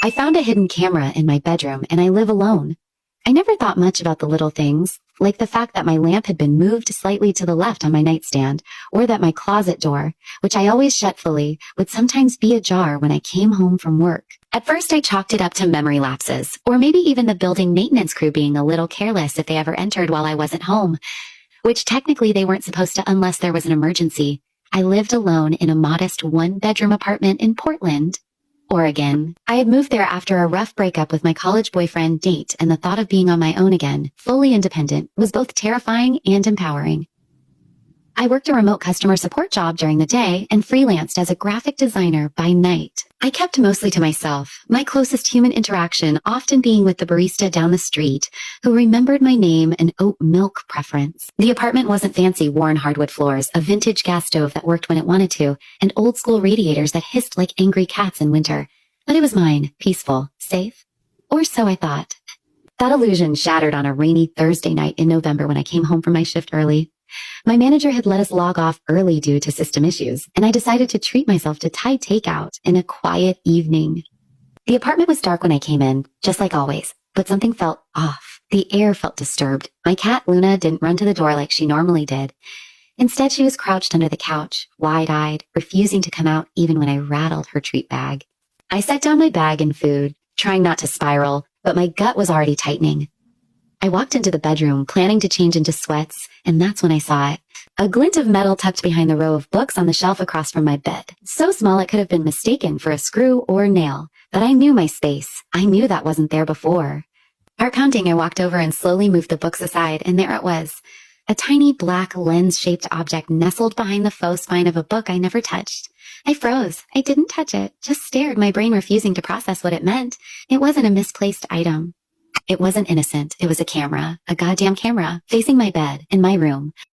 I found a hidden camera in my bedroom and I live alone. I never thought much about the little things, like the fact that my lamp had been moved slightly to the left on my nightstand, or that my closet door, which I always shut fully, would sometimes be ajar when I came home from work. At first I chalked it up to memory lapses, or maybe even the building maintenance crew being a little careless if they ever entered while I wasn't home, which technically they weren't supposed to unless there was an emergency. I lived alone in a modest one-bedroom apartment in Portland, Oregon. I had moved there after a rough breakup with my college boyfriend Nate, and the thought of being on my own again, fully independent, was both terrifying and empowering. I worked a remote customer support job during the day and freelanced as a graphic designer by night. I kept mostly to myself, my closest human interaction often being with the barista down the street, who remembered my name and oat milk preference. The apartment wasn't fancy worn hardwood floors, a vintage gas stove that worked when it wanted to, and old-school radiators that hissed like angry cats in winter. But it was mine, peaceful, safe. Or so I thought. That illusion shattered on a rainy Thursday night in November when I came home from my shift early. My manager had let us log off early due to system issues, and I decided to treat myself to Thai takeout in a quiet evening. The apartment was dark when I came in, just like always, but something felt off. The air felt disturbed. My cat Luna didn't run to the door like she normally did. Instead, she was crouched under the couch, wide-eyed, refusing to come out even when I rattled her treat bag. I set down my bag and food, trying not to spiral, but my gut was already tightening. I walked into the bedroom, planning to change into sweats, and that's when I saw it. A glint of metal tucked behind the row of books on the shelf across from my bed. So small it could have been mistaken for a screw or a nail. But I knew my space. I knew that wasn't there before. Heart pounding, I walked over and slowly moved the books aside, and there it was. A tiny black lens-shaped object nestled behind the faux spine of a book I never touched. I froze. I didn't touch it, just stared, my brain refusing to process what it meant. It wasn't a misplaced item. It wasn't innocent. It was a camera, a goddamn camera, facing my bed, in my room.